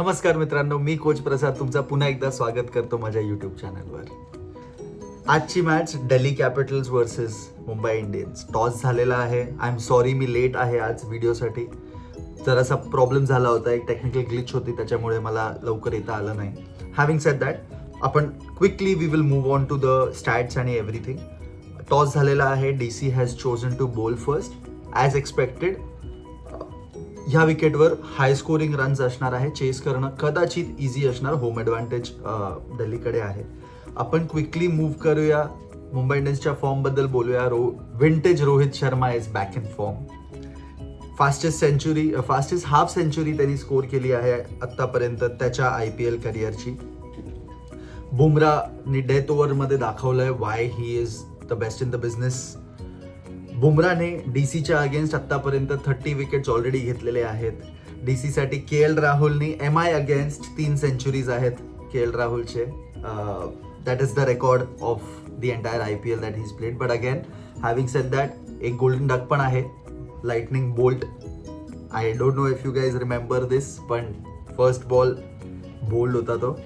नमस्कार मित्रांनो, मी कोच प्रसाद तुमचा पुन्हा एकदा स्वागत करतो माझ्या यूट्यूब चॅनलवर. आजची match Delhi Capitals versus Mumbai Indians. Toss झालेला आहे. I am sorry me let आहे आज व्हिडिओसाठी. जरासा प्रॉब्लेम झाला होता, एक टेक्निकल ग्लिच होती, त्याच्यामुळे मला लवकर येता आलं नाही. हॅव्हिंग सेड दॅट, आपण quickly we will move on to the stats आणि एव्हरीथिंग. टॉस झालेला आहे. DC has chosen to bowl first as expected. ह्या विकेटवर हाय स्कोरिंग रन्स असणार आहे. चेस करणं कदाचित इझी असणार. होम ॲडव्हान्टेज दिल्लीकडे आहे. आपण क्विकली मूव्ह करूया. मुंबई इंडियन्सच्या फॉर्मबद्दल बोलूया. Vintage Rohit Sharma is back in form. Fastest half century त्यांनी स्कोर केली आहे आत्तापर्यंत त्याच्या IPL करिअरची. बुमराने डेथ ओव्हरमध्ये दाखवलंय why he is the best in the business. बुमराने DCच्या अगेन्स्ट आत्तापर्यंत 30 विकेट्स ऑलरेडी घेतलेले आहेत. DCसाठी KL राहुलने MI अगेन्स्ट 3 सेंचुरीज आहेत KL राहुलचे. That is the record of the entire IPL that he's played. But again having said that, एक गोल्डन डक पण आहे, lightning bolt. I don't know if you guys remember this, पण first ball bowled होता तो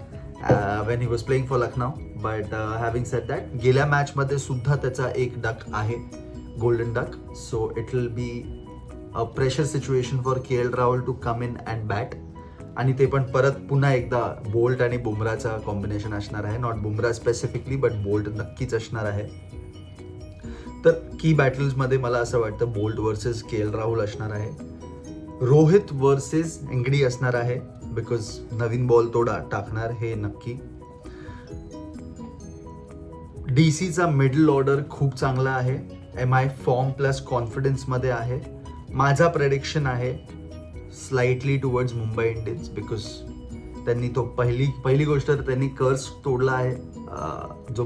when he was playing for Lucknow. But having said that, गेल्या मॅचमध्ये सुद्धा त्याचा एक डक आहे, golden duck, so it will be a pressure situation for KL Rahul to come in and bat. आणि ते पण परत पुन्हा एकदा बोल्ट आणि बुमराचा कॉम्बिनेशन असणार आहे. Not Bumrah specifically but bolt नक्कीच असणार आहे. तर की बॅटल्समध्ये मला असं वाटतं बोल्ट वर्सेस KL राहुल असणार आहे. रोहित वर्सेस एंगडी असणार आहे, बिकॉज नवीन बॉल तो टाकणार हे नक्की. DCचा मिडल ऑर्डर खूप चांगला आहे. MI फॉर्म प्लस कॉन्फिडन्समध्ये आहे. माझा प्रेडिक्शन आहे slightly towards Mumbai Indians, because त्यांनी तो पहिली गोष्ट तर त्यांनी कर्स तोडला आहे. जो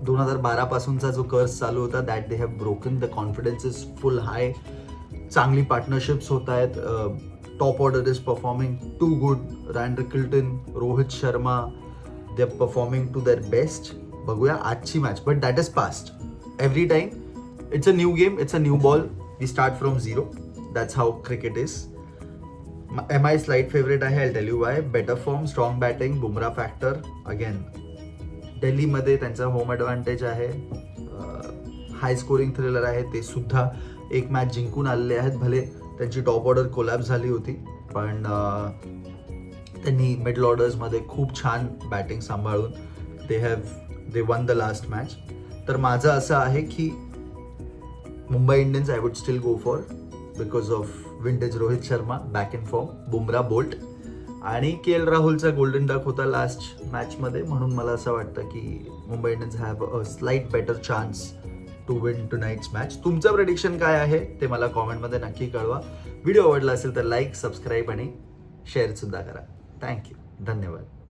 2012 पासूनचा जो कर्स चालू होता that they have broken. The confidence is full high. चांगली पार्टनरशिप्स होत आहेत. Top order is performing too good. Ryan Rickelton, Rohit Sharma, they are performing to their best. बघूया आजची match, but that is past. Every time it's a new game, it's a new ball, we start from zero. That's how cricket is. MI slight favorite आहे, I'll tell you why. Better form, strong batting, Bumrah factor. Again, Delhi मध्ये त्यांचा home advantage आहे. हाय scoring thriller आहे. ते सुद्धा एक match जिंकून आलेले आहेत. भले त्यांची टॉप ऑर्डर कोलॅप्स झाली होती, पण त्यांनी मिडल ऑर्डर्समध्ये खूप छान बॅटिंग सांभाळून they won the last match. तर माझं असं आहे की Mumbai Indians I would still go for, because of vintage Rohit Sharma back in form, Bumrah Boult आणि KL राहुलचा गोल्डन डक होता लास्ट मॅचमध्ये. म्हणून मला असं वाटतं की Mumbai Indians have a slight better chance to win tonight's match. तुमचं प्रेडिक्शन काय आहे ते मला कॉमेंटमध्ये नक्की कळवा. व्हिडिओ आवडला असेल तर लाईक, सबस्क्राईब आणि शेअरसुद्धा करा. थँक्यू, धन्यवाद.